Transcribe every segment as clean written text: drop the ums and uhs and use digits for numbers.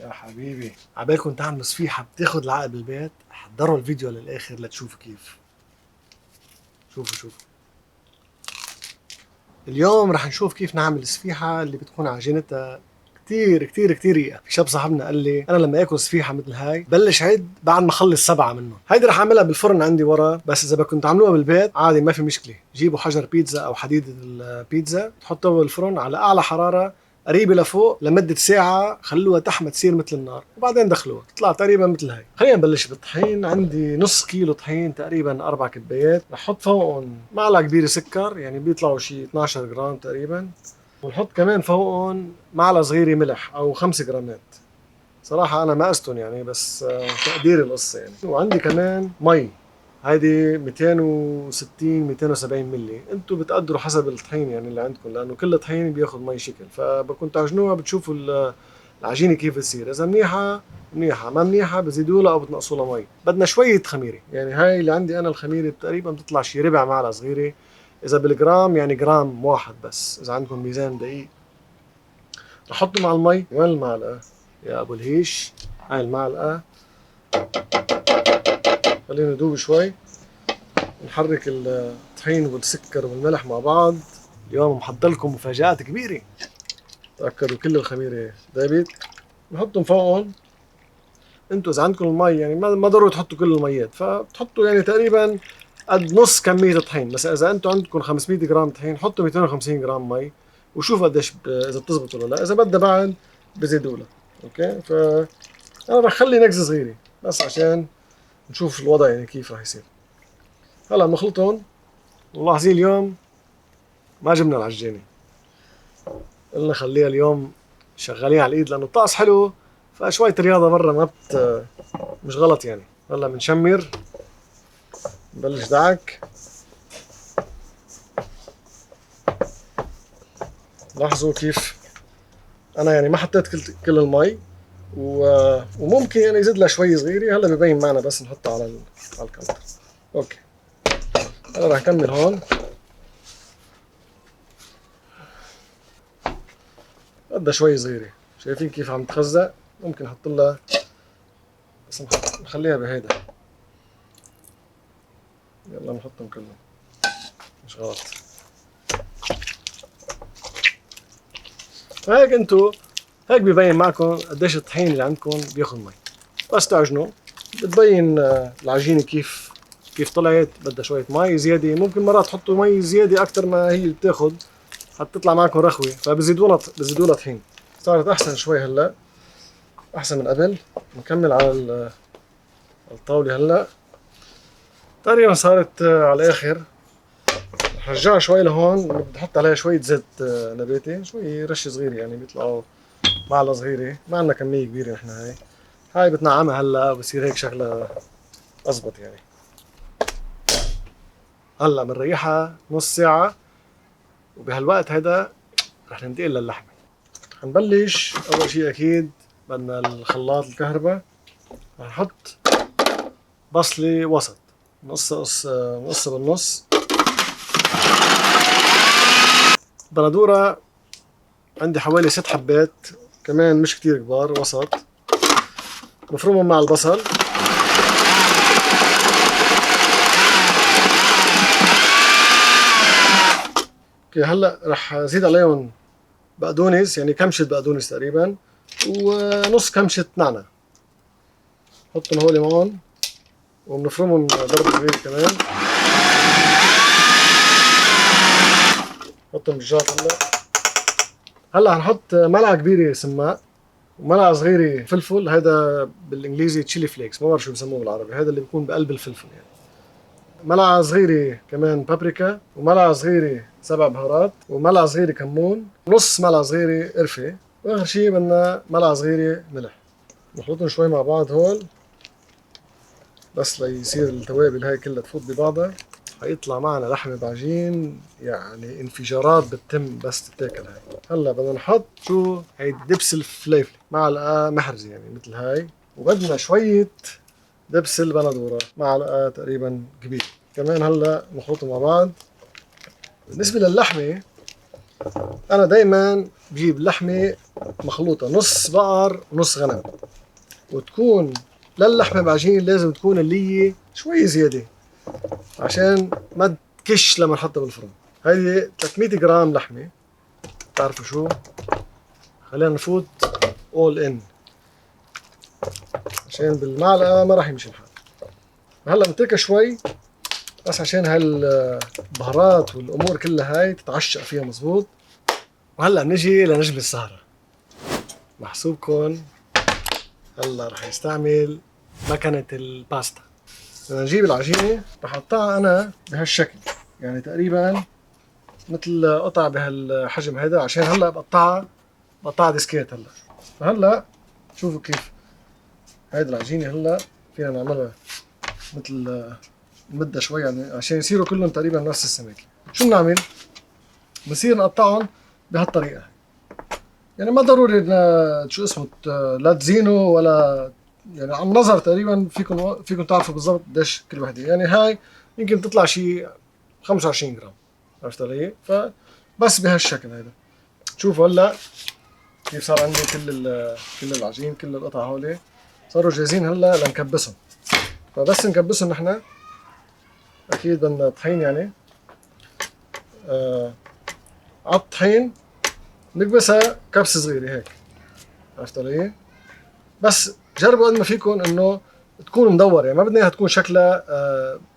يا حبيبي عبالكم تعملوا سفيحة بتاخد العقل بالبيت. حضروا الفيديو للآخر لتشوفوا كيف. شوفوا اليوم رح نشوف كيف نعمل سفيحة اللي بتكون عجينتها كتير كتير كتير رقيقة. في شاب صاحبنا قال لي أنا لما آكل سفيحة مثل هاي بلش عد بعد ما أخلص 7 منهم. هيدي رح أعملها بالفرن عندي ورا، بس إذا بدكم تعملوها بالبيت عادي ما في مشكلة. جيبوا حجر بيتزا أو حديد البيتزا، تحطوها بالفرن على أعلى حرارة قريبة لفوق لمدة ساعة، خلوها تحت ما تصير مثل النار وبعدين دخلوها تطلع تقريبا مثل هاي. خلينا نبلش بالطحين. عندي نص كيلو طحين، تقريبا 4 كبايات. رح احط فوقهم معلقة كبيرة سكر، يعني بيطلعوا شي 12 جرام تقريبا. ونحط كمان فوقهم معلقة صغيرة ملح أو 5 جرامات. صراحة أنا ما أستن يعني، بس تقدير القصة يعني. وعندي كمان مي، هيدي 260 270 ملي. انتم بتقدروا حسب الطحين يعني اللي عندكم، لأنه كل طحين بياخد مي شكل. فبكون تعجنوها بتشوفوا العجينة كيف بتصير. إذا منيحة منيحة، ما منيحة بزيدوا لها أو بتنقصوا لها مي. بدنا شوية خميرة، يعني هاي اللي عندي أنا الخميرة تقريبا بتطلع شي ربع معلقة صغيرة. إذا بالجرام يعني جرام واحد بس، إذا عندكم ميزان دقيق. نحطه مع المي. وين المعلقة يا أبو الهيش؟ هاي المعلقة. خلينا ندوب شوي. نحرك الطحين والسكر والملح مع بعض. اليوم محضر لكم مفاجآت كبيرة. تأكدوا كل الخميرة دابت. نحطهم فوقهم. انتوا اذا عندكم المي يعني ما ضروري تحطوا كل الميات، فبتحطوا يعني تقريبا قد نص كمية الطحين. مثلا اذا انتوا عندكم 500 جرام طحين حطوا 250 جرام مي، وشوفوا قديش اذا بتزبط ولا لا. اذا بدها بعد بزيدوا لها. اوكي، انا رح خلي نكزة صغيرة بس عشان نشوف الوضع يعني كيف رح يصير. هلا بنخلطهم. ملاحظين اليوم ما جبنا العجانة، قلنا خليها اليوم شغالين على الايد لانه الطقس حلو، فشوية رياضة برا ما مش غلط يعني. هلا بنشمر، نبلش دعك. لاحظوا كيف انا يعني ما حطيت كل المي، وممكن يعني يزيد لها شوي صغيرة. هلا ببين معنا بس نحطها على الكاونتر. اوكي، هلا رح نكمل هون. بدها شوي صغيرة، شايفين كيف عم تخزق؟ ممكن نحط لها، بس نخليها بهيدا. يلا نحطهم كلهم، مش غلط. فهيك انتو هيك ببين معكم قديش الطحين اللي عندكم بياخذ مي. بس تعجنوا بتبين العجينة كيف طلعت. بدها شوية مي زيادة، ممكن مرات تحطوا مي زيادة أكتر ما هي بتاخد حتطلع معكم رخوة، فبزيدوا لها طحين. صارت أحسن شوي هلا، أحسن من قبل. نكمل على الطاولة هلا. تقريبا صارت على الآخر. رح رجعها شوي لهون. بدي أحط عليها شوية زيت نباتي، شوي رشة صغيرة يعني بيطلعوا معلقة صغيرة. ما عندنا كمية كبيرة نحن. هاي بتنعمها هلا بصير هيك شغلة أزبط يعني. هلا بنريحها نص ساعة، وبهالوقت هيدا رح ننتقل للحمة. حنبلش أول شي أكيد بدنا الخلاط الكهرباء. رح نحط بصلة وسط، نص بالنص. بندورة عندي حوالي 6 حبات، كمان مش كتير كبار، وسط. بفرمهم مع البصل. اوكي، هلا رح زيد عليهم بقدونس، يعني كمشة بقدونس تقريبا، ونص كمشة نعناع. حطهم هولي معهم، وبنفرمهم ضرب صغير كمان. حطهم بالجار. هلا هنحط ملعقة كبيرة سماق وملعقة صغيرة فلفل. هذا بالانجليزي تشيلي فليكس، ما بعرف شو بسموه بالعربي. هذا اللي بيكون بقلب الفلفل يعني. ملعقة صغيرة كمان بابريكا، وملعقة صغيرة سبع بهارات، وملعقة صغيرة كمون، ونص ملعقة صغيرة قرفة، واخر شي بدنا ملعقة صغيرة ملح. نخلطهم شوي مع بعض هول بس ليصير التوابل هاي كلها تفوت ببعضها. حيطلع معنا لحمة بعجين يعني انفجارات بتتم بس تتاكل هاي. هلا بدنا نحط شو هي دبس الفليفلة، معلقة محرزة يعني مثل هاي. وبدنا شوية دبس البندورة، معلقة تقريبا كبيرة كمان. هلا نخلطهم مع بعض. بالنسبة للحمة انا دايما بجيب لحمه مخلوطه نص بقر ونص غنم، وتكون للحمه بعجين لازم تكون اللي هي شوي زياده عشان ما تكش لما نحطها بالفرن. هيدي 300 جرام لحمه، بتعرفوا شو، خلينا نفوت اول ان عشان بالمعلقه ما راح يمشي الحال. هلا بنتركها شوي بس عشان هالبهارات والامور كلها هاي تتعشق فيها مزبوط. وهلا بنجي لنجم السهره، محسوبكم هلا رح يستعمل مكنه الباستا. بدنا نجيب العجينه، رح اقطعها انا بهالشكل، يعني تقريبا مثل قطع بهالحجم هيدا، عشان هلا بقطعها ديسكيت. فهلا شوفوا كيف هيدي العجينه هلا فينا نعملها مثل نمدها شوي يعني عشان يصيروا كلهم تقريبا نفس السماكه. شو بنعمل؟ بنصير نقطعهم بهالطريقه، يعني ما ضروري شو اسمه لا تزينوا ولا، يعني عن نظر تقريبا فيكم تعرفوا بالضبط قديش كل وحده. يعني هاي يمكن تطلع شيء 25 جرام، عرفت علي؟ فبس بهالشكل هيدا. شوفوا هلا كيف صار عندي كل العجين، كل القطع هولي صاروا جاهزين هلا لنكبسهم. فبس نكبسهم نحن اكيد بدنا طحين، يعني على الطحين نكبسها كبسه صغيره هيك، عرفت علي؟ بس جربوا قد ما فيكم انه تكون مدوره، يعني ما بدنا اياها تكون شكلها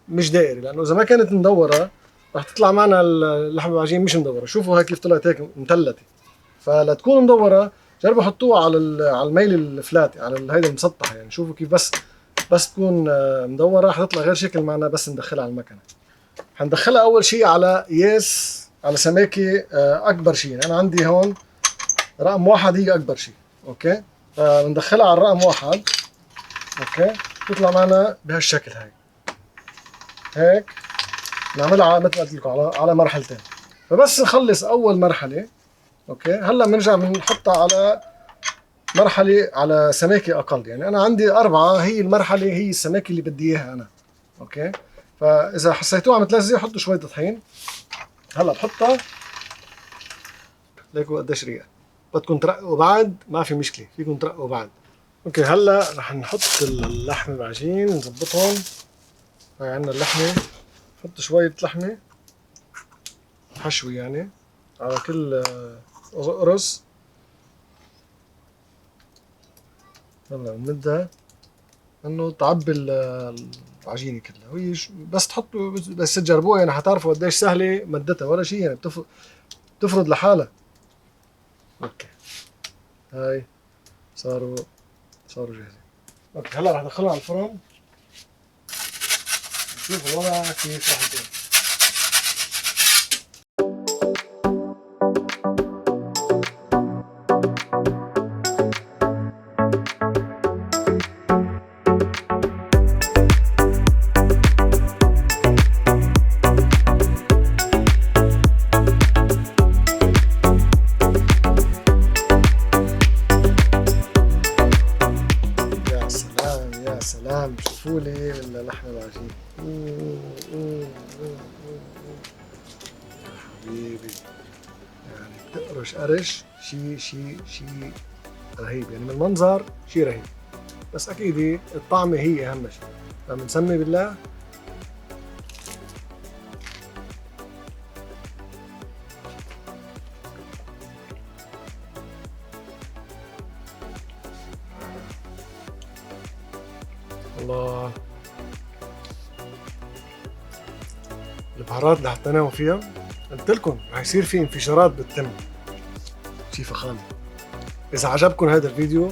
مش دائري، لانه اذا ما كانت مدوره رح تطلع معنا اللحمه بالعجين مش مدوره. شوفوا هاي كيف طلعت هيك متلته. فلا تكون مدوره جربوا حطوها على الميل الفلات، على هيدا المسطحه، يعني شوفوا كيف بس تكون مدوره حتطلع غير شكل معنا. بس ندخلها على المكنه، حندخلها اول شيء على قياس، على سماكه اكبر شيء. يعني انا عندي هون رقم 1 هي اكبر شيء، اوكي؟ فبندخلها على الرقم 1، اوكي؟ تطلع معنا بهالشكل هيك نعملها مثل ما قلت لكم على مرحلتين. فبس نخلص اول مرحله، اوكي، هلا بنرجع بنحطها على مرحله على سماكه اقل. يعني انا عندي 4، هي المرحله هي السماكه اللي بدي اياها انا، اوكي؟ فاذا حسيتوها عم تلزق حطوا شويه طحين. هلا بحطها ليكوا قديش ريقه. بدكم ترقوا بعد ما في مشكله، فيكم ترقوا بعد. اوكي هلا رح نحط اللحمه بعجين نظبطهم. هاي عندنا اللحمه، نحط شويه لحمه حشوي يعني على كل قرص. هلا بنمدها انه تعبي العجينه كلها، وهي بس تحطوا، بس تجربوها يعني حتعرفوا قديش سهله مدتها ولا شيء، يعني بتفرض لحالها. اوكي هاي صاروا جاهزين. اوكي هلا رح ندخلهم على الفرن نشوف الوضع كيف رح يكون. يا سلام شوفوا لي اللحمه العجين. يا حبيبي، يعني بتقرش قرش شيء رهيب، يعني من المنظر شيء رهيب، بس اكيد الطعمه هي اهم شيء. فبنسمي بالله. الله، البهارات اللي حطيناهم فيها قلت لكم رح يصير في انفجارات بالتم، شي فخامه. اذا عجبكم هذا الفيديو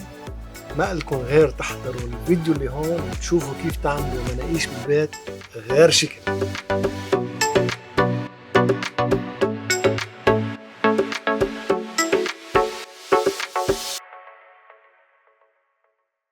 ما لكم غير تحضروا الفيديو اللي هون وتشوفوا كيف تعملوا مناقيش بالبيت غير شكل.